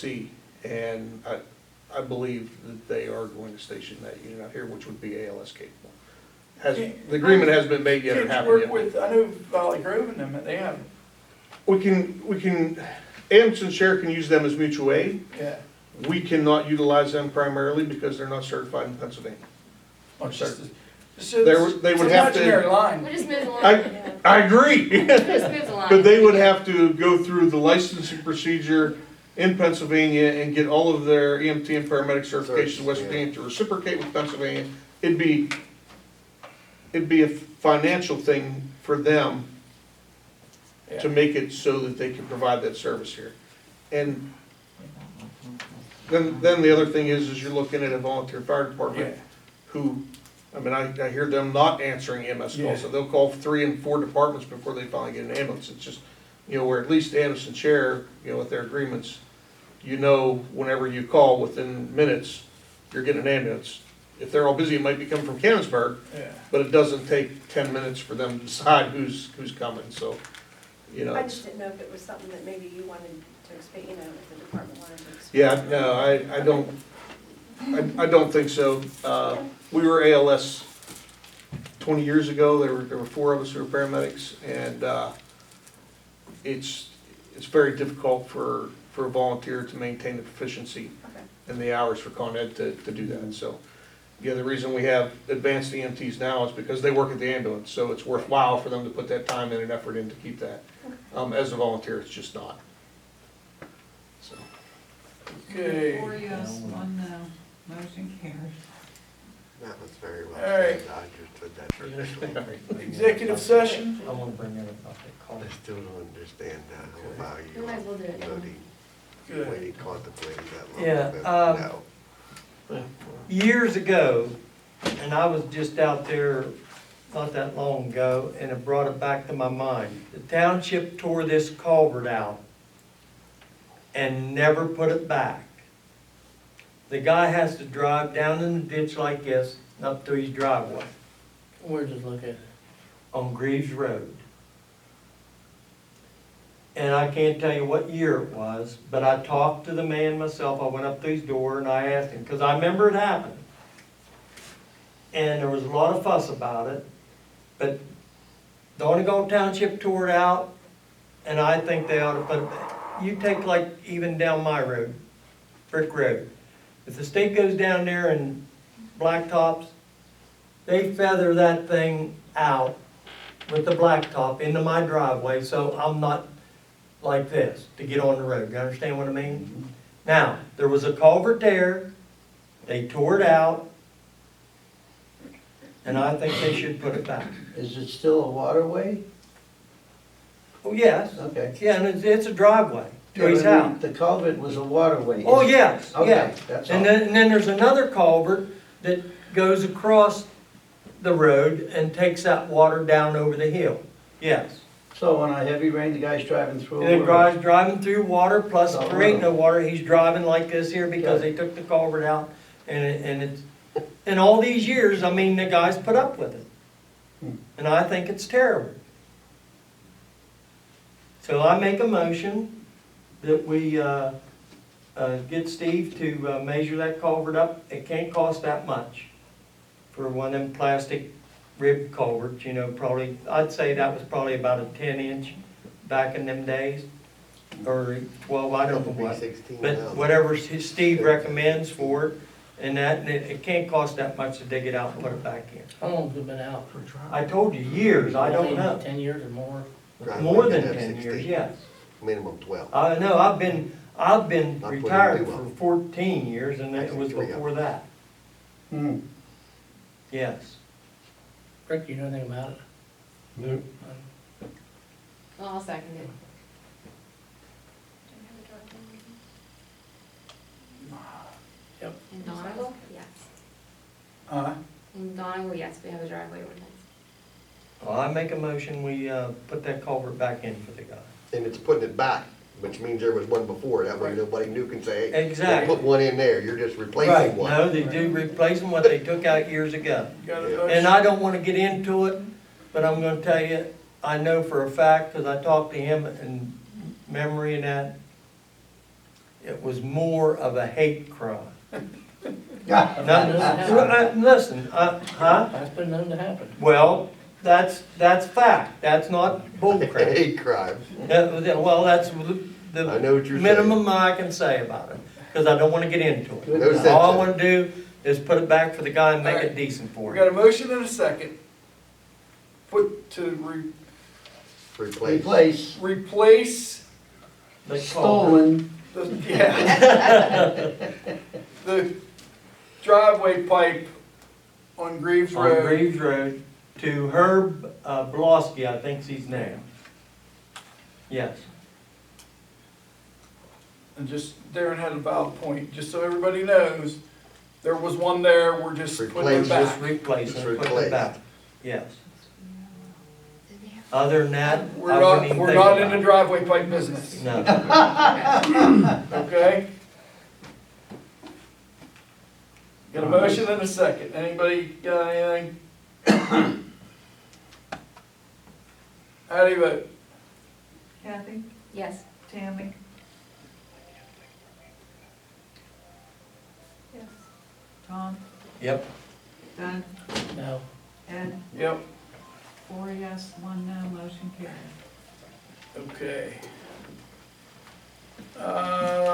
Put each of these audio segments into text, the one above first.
EMC, and I believe that they are going to station that unit out here, which would be ALS capable. The agreement hasn't been made yet, or Can't you happened work yet. with, I know Valley Grove and them, they have, We can, Anderson Share can use them as mutual aid. yeah. We cannot utilize them primarily because they're not certified in Pennsylvania. Oh, it's just a- They would have to- It's an imaginary line. We just moved along. I agree. We just moved along. But they would have to go through the licensing procedure in Pennsylvania and get all of their EMT and paramedic certifications in West Virginia to reciprocate with Pennsylvania. It'd be a financial thing for them to make it so that they can provide that service here. And then the other thing is you're looking at a volunteer fire department who, I mean, I hear them not answering EMS calls, so they'll call 3 and 4 departments before they finally get an ambulance. It's just, where at least Anderson Share, with their agreements, whenever you call within minutes, you're getting an ambulance. If they're all busy, it might be coming from Canonsburg, but it doesn't take 10 minutes for them to decide who's coming, so, I just didn't know if it was something that maybe you wanted to expand, if the department wanted to expand. Yeah, no, I don't think so. We were ALS 20 years ago, there were 4 of us who were paramedics, and it's very difficult for a volunteer to maintain the proficiency Okay. and the hours for Con Ed to do that, so. Yeah, the reason we have advanced EMTs now is because they work at the ambulance, so it's worthwhile for them to put that time and an effort in to keep that. As a volunteer, it's just not. So, Okay. 4 yes, 1 no, motion carries. That was very well All right. said, I understood that perfectly. Executive session, I want to bring that up, that call. I still don't understand the value We might as well do it of now. voting, good. waiting, contemplating that long. Yeah, but no. Years ago, and I was just out there not that long ago, and it brought it back to my mind. The township tore this culvert out and never put it back. The guy has to drive down in the ditch like this, and up to his driveway Where's it located? on Greaves Road. And I can't tell you what year it was, but I talked to the man myself. I went up to his door and I asked him, because I remember it happened. And there was a lot of fuss about it, but Donegal Township tore it out, and I think they ought to put it back. You take like even down my road, Brick Road. If the state goes down there and blacktops, they feather that thing out with the blacktop into my driveway, so I'm not like this to get on the road. You understand what I mean? Now, there was a culvert there, they tore it out, and I think they should put it back. Is it still a waterway? Oh, yes, Okay. yeah, and it's a driveway to his Yeah, house. The culvert was a waterway. Oh, yes, Okay, yes. that's all. And then there's another culvert that goes across the road and takes that water down over the hill, yes. So on a heavy rain, the guy's driving through. And the a- guy's driving through water, plus if Oh, there ain't no wow. water, he's driving like this here because they took the culvert out. And it's, in all these years, I mean, the guys put up with it. And I think it's terrible. So I make a motion that we get Steve to measure that culvert up. It can't cost that much for one of them plastic rib culverts, probably, I'd say that was probably about a 10-inch back in them days, or 12, I don't know It'll be what. 16 But now. whatever Steve recommends for it, and it can't cost that much to dig it out and put it back in. How long's it been out? I told you, years, I don't know. 10 years or more? Driveway More can than have 10 years, 16. yes. Minimum 12. I know, I've been Not putting retired new for on. 14 years, and it was Actually, 3 of before that, Hmm. yes. Rick, you know anything about it? Well, I'll second it. Yep. In Donegal? Yes. In Donegal, yes, we have a driveway ordinance. Well, I make a motion, we put that culvert back in for the guy. And it's putting it back, which means there was one before, that way nobody new can say, hey, Exactly. put one in there, you're just Right, replacing one. no, they do replacing what they took out years ago. Got a Yeah. motion? And I don't wanna get into it, but I'm gonna tell you, I know for a fact, cause I talked to him in memory and that, it was more of a hate crime. Yeah. Listen, huh? That's been known to happen. Well, that's fact, that's not bullcrap. Hate crimes. Well, that's I the know what you're saying. minimum I can say about it, because I don't wanna get into it. No sense All I in wanna do is put it back for the guy and make Alright. it decent for We him. got a motion and a second. Put to Replace. Replace replace They call stolen, the, yeah. The driveway pipe on Greaves on Road. Greaves Road to Herb Blosky, I think's his name. Yes. And just, Darren had a valid point, just so everybody knows, there was one there, we're just putting Replace it Just back. replace Just and put replace. it back, yes. Other than that, We're I wouldn't not, even we're think not in about the it. driveway pipe business, No. okay? Got a motion and a second, anybody got anything? How do you vote? Kathy, Yes. Tammy? Yes. Tom, Yep. Don, no. Ed, Yep, 4 yes, 1 no, motion carried. okay. Hold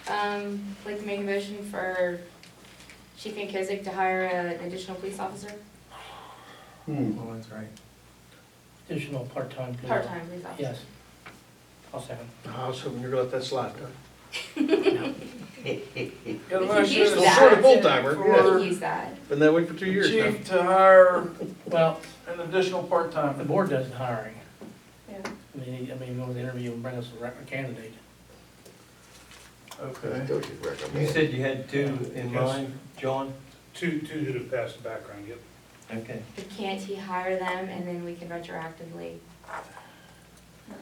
on. Like to make a motion for Chief Kozik to hire an additional police officer, Oh, that's right. Additional part-time. police. part-time police officer. Yes. I'll second. I was hoping you were gonna let that slide, huh? Got a We motion can use and a that. Sort of second full-timer, We yeah. can use that. Been that way for 2 years now. Chief to hire Well, an additional the part-time. board does the hiring. Yeah. I mean, you go to the interview and bring us a candidate. Okay. Still should You recommend. said you had 2 in Yes. mind, John? Two that have passed the background, yep. Okay. But can't he hire them and then we can retroactively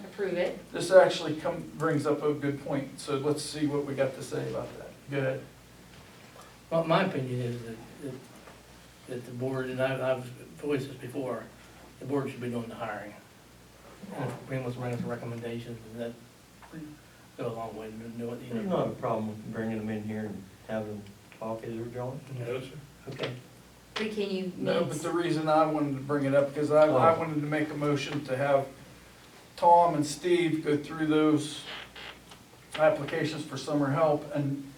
approve it? This actually brings up a good point, so let's see what we got to say about that. Go ahead. Well, my opinion is that the board, and I've voiced this before, the board should be doing the hiring. And if Green wants to bring us recommendations, then that go a long way to do it, you There's know. not a problem with bringing them in here and having them talk, is there, John? No, sir. Okay. But can you No, but meet, the reason I wanted to bring it up, because I Oh. wanted to make a motion to have Tom and Steve go through those applications for summer help and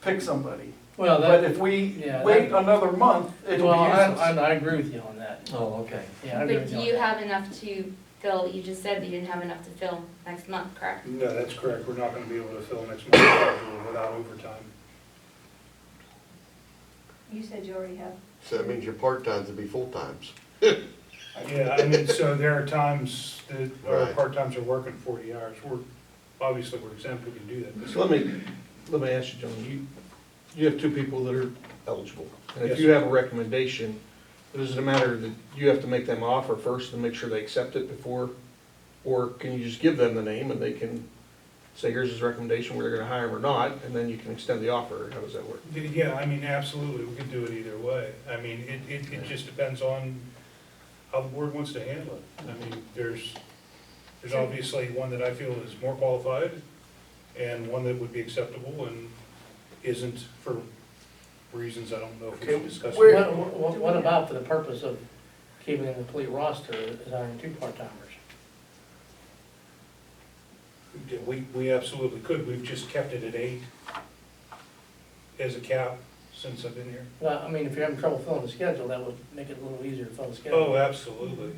pick somebody. Well, But that, if we yeah, wait that- another month, it'll well, be useless. I agree with you on that. Oh, okay. Yeah, I agree but with do you you on that. have enough to fill, you just said that you didn't have enough to fill next month, correct? No, that's correct. We're not gonna be able to fill next month's schedule without overtime. You said you already have. So that means your part-times would be full-times. Yeah, I mean, so there are times that our Right. part-times are working 40 hours. Obviously, we're exempt, we can do that. So let me ask you, John, you have 2 people that are eligible. And if Yes, you sir. have a recommendation, is it a matter that you have to make them offer first and make sure they accept it before? Or can you just give them the name and they can say, here's his recommendation, we're gonna hire him or not, and then you can extend the offer? How does that work? Yeah, I mean, absolutely, we could do it either way. I mean, it just depends on how the board wants to handle it. I mean, there's obviously one that I feel is more qualified and one that would be acceptable and isn't for reasons I don't know if we should Okay, discuss. where- What about for the purpose of keeping a complete roster, is hiring 2 part-timers? Yeah, we absolutely could, we've just kept it at 8 as a cap since I've been here. Well, I mean, if you're having trouble filling the schedule, that would make it a little easier to fill the schedule. Oh, absolutely.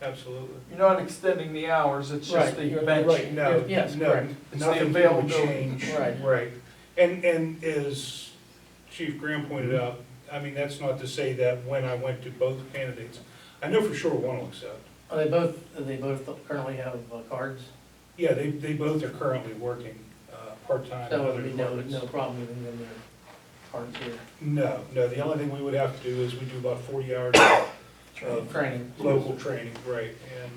Absolutely. You're not extending the hours, it's just Right, the you're bench. right. No, Yes, no, correct. It's the nothing would availability. change. Right. Right, and as Chief Graham pointed out, I mean, that's not to say that when I went to both candidates, I know for sure one will accept. Do they both currently have cards? Yeah, they both are currently working, part-time in So other there would be departments. no problem giving them their cards here. No, the only thing we would have to do is we do about 40 hours of Training. local training, right, and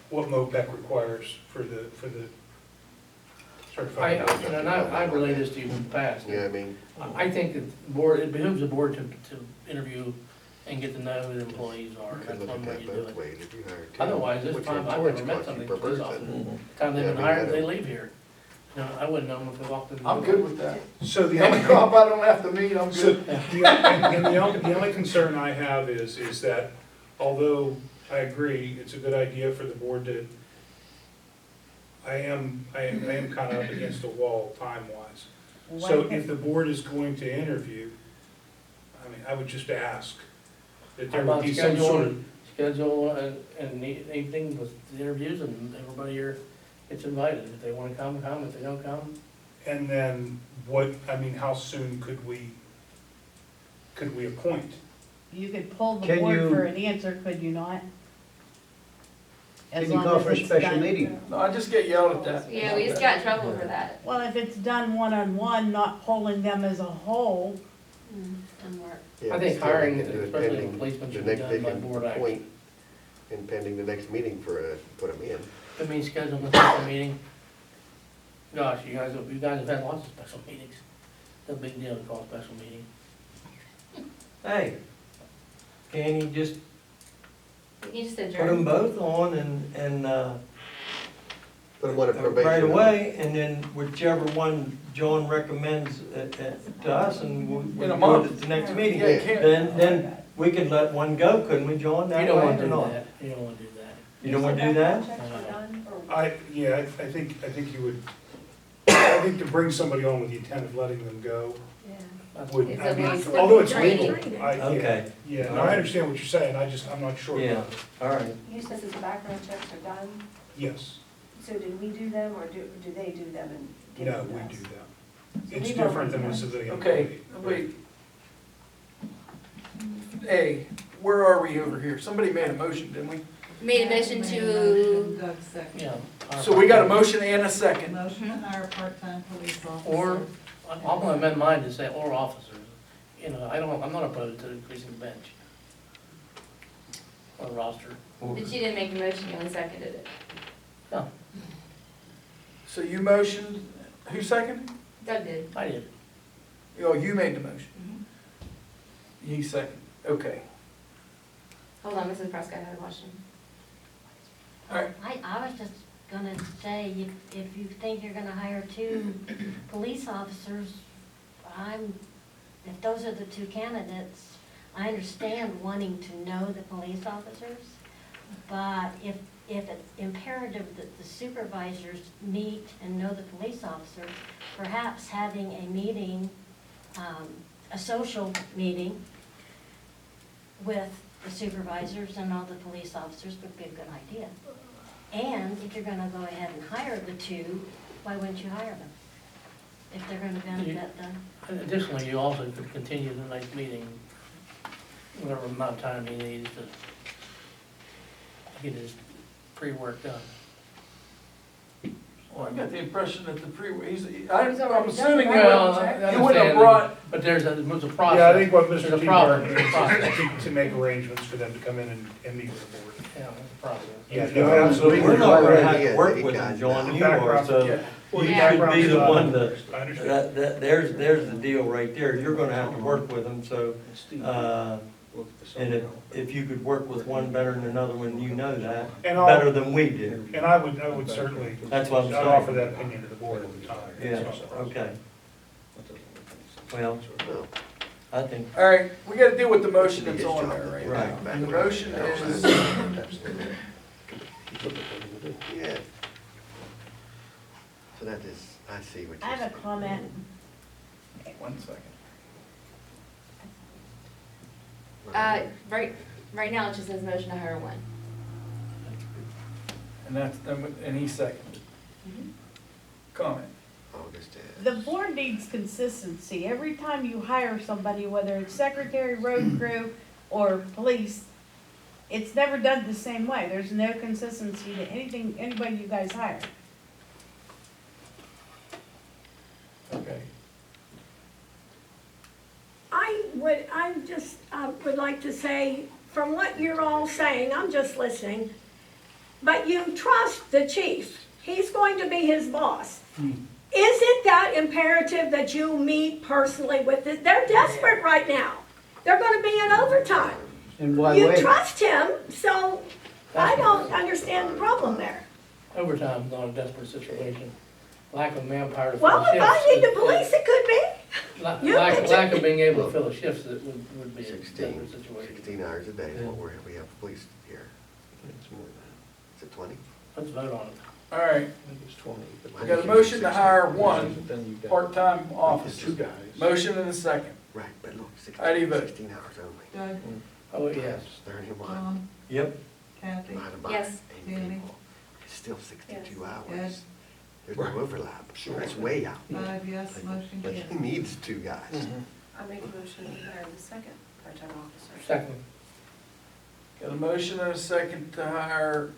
what MOPEC requires for the certified. And I relayed this to you in the past. Yeah, I mean, I think that the board, it behooves the board to interview and get to know who the employees are. You can That's look one at way that you do both it. ways. If you hire two, Otherwise, this what's time your I've insurance never met cost you somebody per police person? officer. Time they've Yeah, I been mean, hired, I they don't- leave here. No, I wouldn't know them if they walked in the door. I'm good with that. So The only cop I don't have to meet, I'm So, good. and the only concern I have is that although I agree, it's a good idea for the board to, I am kind of up against a wall time-wise. So if the board is going to interview, I mean, I would just ask that How there would about be some sort of, schedule an evening with the interviews and everybody here gets invited. If they wanna come, come. If they don't come, and then what, I mean, how soon could we appoint? You could pull the Can board you- for an answer, could you not? As Can you long call as for a it's special done- meeting? No, I just get yelled at that. Yeah, we just got in trouble for that. Well, if it's done one-on-one, not polling them as a whole, Doesn't work. Yeah, I think still they hiring, can do it especially pending in policemen, the should be next- done they by can board action. appoint And pending the next meeting put them in. That means scheduling a special meeting. Gosh, you guys have had lots of special meetings. No big deal to call a special meeting. Hey, can you just You just put them adjourn. both on and, Put them on a probation. right away, and then whichever one John recommends to us, and we'll In a do month. it at the next meeting. Yeah, you can't. Then we could let one go, couldn't we, John, You that don't way wanna or do not? that. You don't wanna do that. You don't wanna do that? Checks were done, or- I think you would, I think to bring somebody on with the intent of letting them go Yeah. would, It's I a mean, waste of although it's training. legal, Okay, yeah, no, I understand what you're saying, I'm not sure yeah, about it. all right. You said that the background checks are done, Yes, so did we do them, or do they do them and give no, them to we us? do that. So It's we've different than already a done. civilian. Okay, employee. wait. Hey, where are we over here? Somebody made a motion, didn't we? Made a motion to, Doug second. Yeah. So we got a motion and a second. Motion to hire a part-time police officer. Or, I'm gonna amend mine to say, or officers. You know, I'm not opposed to increasing the bench. Or roster. but you didn't make a motion, you only seconded it. No, So you motioned, who seconded? Doug did. I did. Oh, you made the motion. Mhm. He seconded, okay. Hold on, Mrs. Prescott had a question. I was just gonna say, if you think you're gonna hire two police officers, if those are the two candidates, I understand wanting to know the police officers, but if it's imperative that the supervisors meet and know the police officers, perhaps having a meeting, a social meeting with the supervisors and all the police officers would be a good idea. And if you're gonna go ahead and hire the two, why wouldn't you hire them? If they're gonna benefit the, Additionally, you also could continue the next meeting, whatever amount of time he needs to get his pre-work done. Well, I got the impression that the He's I'm already done assuming the you Well, background I check. You wouldn't have understand, brought- but there's a process. Yeah, I think what There's Mr. a T. problem. Barton is to make arrangements for them to come in and meet with the board. Yeah, there's a process. Yeah, no, absolutely. We're not gonna have Yeah, to work they with got them, John, it. you are, so Yeah. Well, you the Yeah. should be background's the done. one that, I understand. there's the deal right there, you're gonna have to work with them, so, and if you could work with one better than another one, you know that, And better I'll, than we do. and I would certainly, That's what I'm I'd saying. offer that opinion to the board at the time. Yeah, okay. Well, No. I think, All right, we gotta deal with the motion that's on there right now. Right. And the motion is, Yeah. So that is, I see what I you're have saying. a comment. one second. Right now, it just says motion to hire one. And that's, and he seconded. Comment. August is. The board needs consistency. Every time you hire somebody, whether it's secretary, road crew, or police, it's never done the same way. There's no consistency to anything, anybody you guys hire. Okay. I just would like to say, from what you're all saying, I'm just listening, but you trust the chief. He's going to be his boss. Is it that imperative that you meet personally with it? They're desperate right now. They're gonna be in overtime. And by the You way, trust him, so I don't understand the problem there. overtime's not a desperate situation. Lack of manpower to fill Well, shifts. if I need the police, it could be. you mentioned- Lack of being able to fill the shifts that would be a 16, desperate situation. 16 hours a day is what we have police here. It's more than that. Is it 20? Let's vote on it. All right, I think it's 20. but- we got a motion to hire one But then you've got- part-time It's officer. two guys. Motion and a second. Right, but look, How do you vote? 16 hours only. Doug, Oh, yes. 31. Tom, Yep. Kathy, Divided by Yes. 8 Tammy. people. It's still 62 Ed, hours. There's no Right. overlap. Sure. That's way out. 5 yes, motion Like, carried. he needs two guys. Mhm. I make a motion to hire the second part-time officer. Second. Got a motion and a second to hire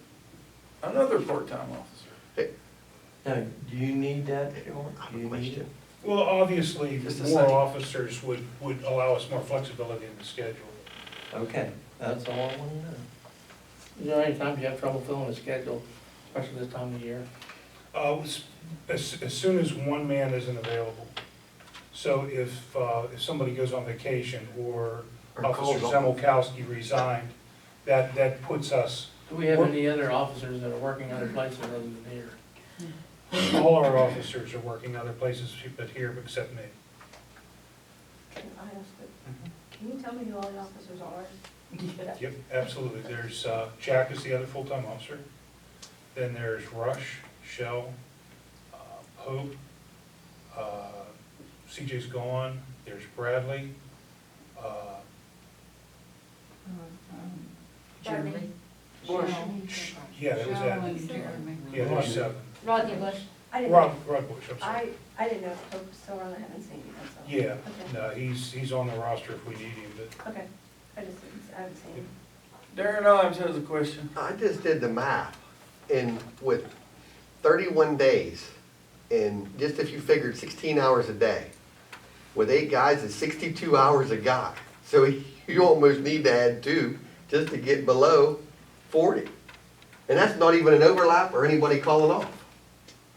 another part-time officer. Now, do you need that, Sean? I have Do a you need question. it? Well, obviously, Just a more second. officers would allow us more flexibility in the schedule. Okay, that's all I want to know. Is there any times you have trouble filling the schedule, especially this time of year? As soon as one man isn't available. So if somebody goes on vacation or Or Officer calls off. Zemolkowski resigned, that puts us, Do we have any other officers that are working other places other than here? all our officers are working other places but here except me. Can I ask it? Can you tell me who all the officers are? Yep, absolutely. There's, Jack is the other full-time officer. Then there's Rush, Shell, Pope, CJ's gone, there's Bradley, Jeremy. Bush. yeah, that was that. Cheryl and Jeremy. Yeah, there's seven. Rodney Bush. I didn't know, Rod Bush, I'm sorry. I didn't know if Pope was still around, I haven't seen him, that's all. Yeah, Okay, no, he's on the roster if we need him, but okay, I haven't seen him. Darren Ives has a question. I just did the math, and with 31 days, and just if you figured 16 hours a day, with 8 guys, it's 62 hours a guy. So you almost need to add 2 just to get below 40. And that's not even an overlap or anybody calling off.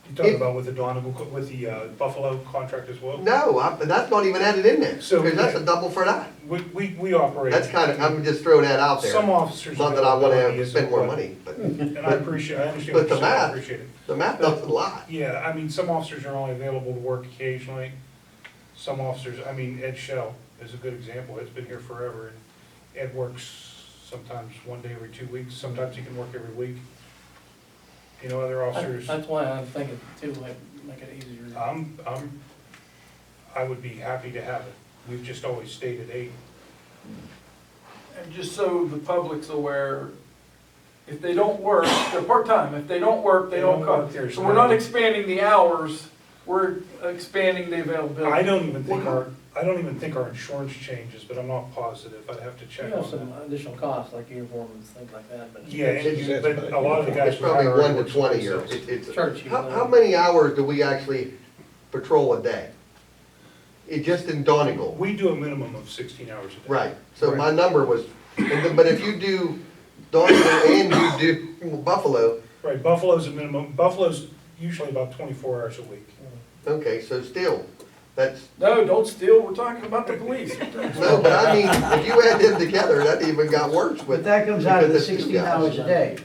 you talking about with the Donegal, with the Buffalo contract as well? No, but that's not even added in there, So- because that's a double for that. We operate. That's kind of, I'm just throwing that out there. Some officers. Not that I want availability to isn't spend more what- money, but And I appreciate, I understand But what the you're saying, I math- appreciate it. the math doesn't lie. Yeah, I mean, some officers are only available to work occasionally. Some officers, I mean, Ed Shell is a good example. Ed's been here forever, and Ed works sometimes one day every 2 weeks. Sometimes he can work every week. You know, other officers, That's why I'm thinking too, like, make it easier. I would be happy to have it. We've just always stayed at 8. And just so the public's aware, if they don't work, they're part-time, if they don't work, they don't come. There's So we're not expanding the hours, we're expanding the availability. I don't even think our insurance changes, but I'm not positive. I'd have to You check have on some that. additional costs, like uniforms, things like that, but. Yeah, and but a lot of the guys. It's probably we hire 1 to work 20 or, themselves. it's, Church, you how know. many hours do we actually patrol a day? It just in Donegal, We do a minimum of 16 hours a day. right, so my number was, but if you do Donegal and you do Buffalo, Right, Buffalo's a minimum, Buffalo's usually about 24 hours a week. okay, so still, that's, No, don't steal, we're talking about the police. no, but I mean, if you add them together, that even got worse with. But that comes out of the because it's two 16 guys. hours a day.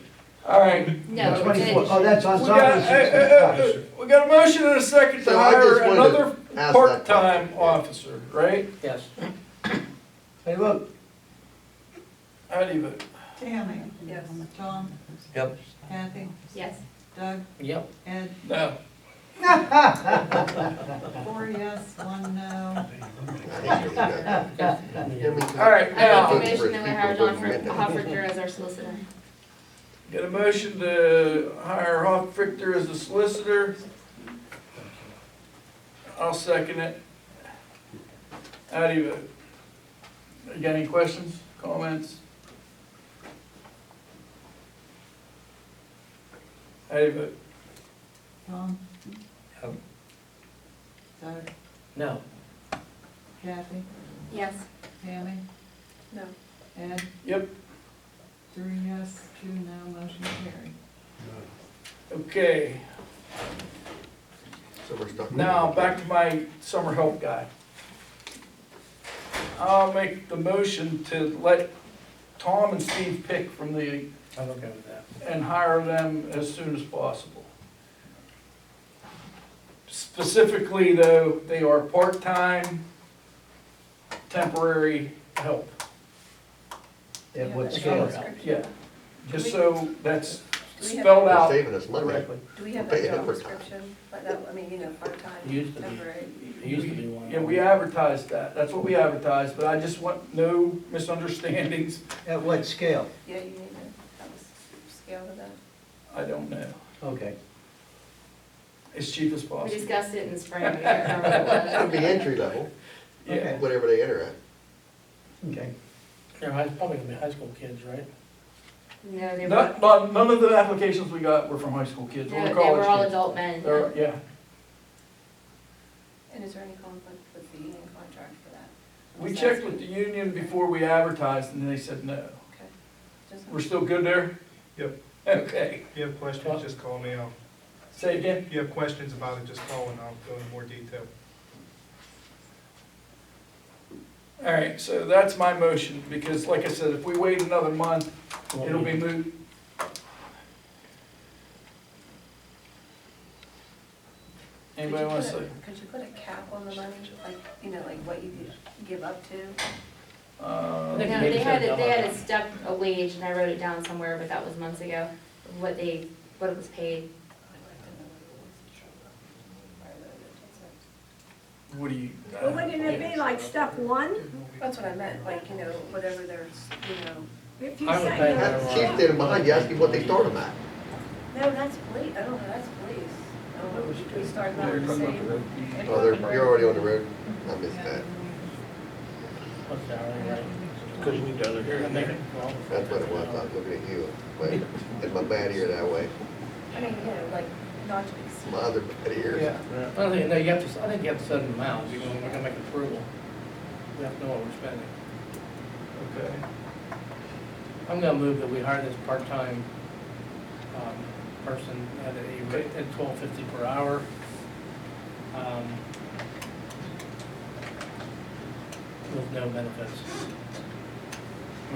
All right. No, The 24, oh, that's on We top got, of the 16 hours. we got a motion and a second to So I hire just wanted to another ask that part-time question. officer, right? Yes. Hey, look, How do you vote? Tammy. Yes. Tom, Yep. Kathy, Yes. Doug, Yep. Ed, No. 4 yes, 1 no. All right, I make now, a motion that we hire John Hofrichter as our solicitor. got a motion to hire Hoff Richter as the solicitor. I'll second it. How do you vote? You got any questions, comments? How do you vote? Tom, Yep. Doug, No. Kathy, Yes. Tammy, No. Ed, Yep. 3 yes, 2 no, motion carried. Okay, So we're stuck. now back to my summer help guy. I'll make the motion to let Tom and Steve pick from the, I'm okay with that. and hire them as soon as possible. Specifically, though, they are part-time, temporary help. At what Yeah, scale? description. Yeah, just so that's Do we have- spelled They're out saving us money. correctly. Do we have Pay a job overtime. description? Like that, I mean, you know, It part-time, used to be. temporary. It used to be one. Yeah, we advertised that, that's what we advertised, but I just want no misunderstandings, At what scale? Yeah, you need to have a scale to that. I don't know, Okay. as cheap as We possible. discussed it in spring, I can't remember what it It would was. be entry level, Yeah, whatever they enter at. Okay. They're probably gonna be high school kids, right? No, they were, none of the applications we got were from high school kids, no, or they were all college kids. adult men. They're- Yeah, And is there any conflict with the union contract for that? I'm we just checked asking. with the union before we advertised, and they said no. Okay. Just- We're still good there? Yep. Okay, If you have questions, just call me. say again? If you have questions about it, just call and I'll go into more detail. All right, so that's my motion, because like I said, if we wait another month, it'll be moot. Anybody want to say? Could you put a cap on the money, like, you know, like what you could give up to? Uh, No, they had a step, a wage, and I wrote it down somewhere, but that was months ago, what it was paid. What do you? Well, wouldn't it be like step one? That's what I meant, like, you know, whatever there's, you know, If you I would say think no. That's the chief standing behind you, asking what they start them at. no, that's police, I don't know, that's police. I don't know, should we start that with the same? Oh, you're already on the road? I missed that. What's the hourly rate? Because you need the other I make it 12. That's what it was, I was looking at you, but in my bad ear that way, I mean, you know, like, not to exceed. my other bad ears. Yeah, I don't think, no, you have to, I think you have to set an amount, we're gonna make approval. We have to know what we're spending. okay. I'm gonna move that we hire this part-time, person at a rate at $12.50 per hour. With no benefits.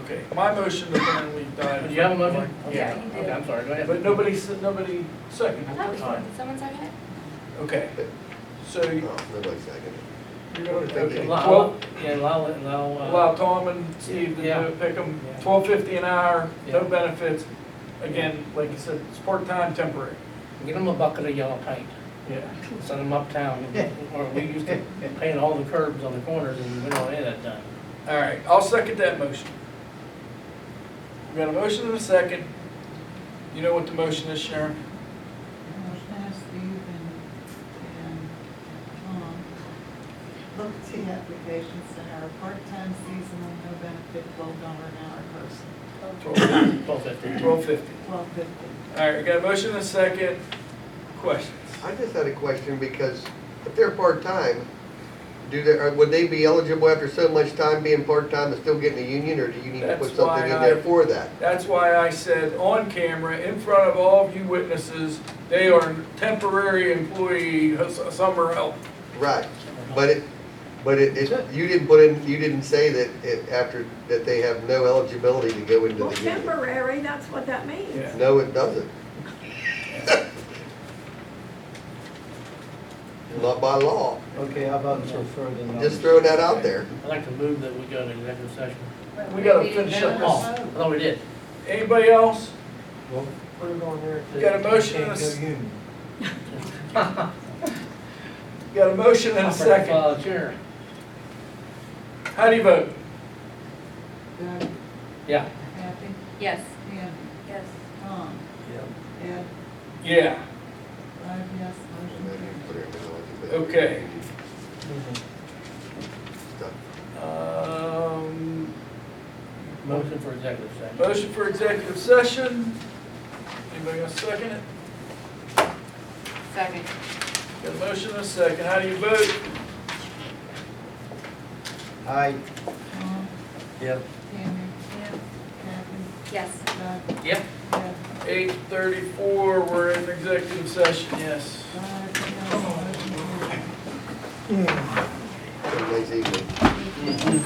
Okay, my motion, and then we dive. Do you have a motion? Yeah, you do. Okay, I'm sorry, go ahead. But nobody seconded I thought we it. did someone second it? Okay, so Oh, you- nobody seconded. you're gonna, okay, Allow, 12, yeah, allow, allow Tom and Steve Yeah. to pick them, Yeah. $12.50 an hour, no Yeah. benefits. Again, like you said, it's part-time, temporary. get them a bucket of yellow paint, Yeah. send them uptown, or we used to paint all the curbs on the corners and we don't want any of that done. All right, I'll second that motion. We got a motion and a second. You know what the motion is, Sharon? Motion has Steve and Tom. Look at the applications to hire part-time seasonal, no benefit, $12 an hour person, $12.50. 12.50. $12.50. All right, we got a motion and a second. Questions? I just had a question, because if they're part-time, would they be eligible after so much time being part-time to still get in the union, or do you need to put That's something why in there I- for that? That's why I said on camera, in front of all of you witnesses, they are temporary employee, summer help. Right, but you didn't say that after, that they have no eligibility to go into Well, the union. temporary, that's what that means. Yeah. No, it doesn't. Not by law, Okay, how about for further notice? just throwing that out there. I'd like to move that we go into executive session. We gotta didn't finish vote. up Oh, this. I thought we did. Anybody else? Well, put it on there. to- Got a motion and a Can't go s- union. Got a motion and a second. Chair. How do you vote? Doug, Yeah. Kathy, Yes. Andy, Yes. Tom, Yeah. Ed, Yeah, 5 yes, motion carries. okay. Stuff. Motion for executive session. Motion for executive session. Anybody gonna second it? Second. Got a motion and a second. How do you vote? Aye. Tom, Yep. Tammy, Yeah. Kathy, Yes. Doug, Yep. Ed, 8:34, we're in executive session, yes. 5 yes, motion carries. Have a nice evening.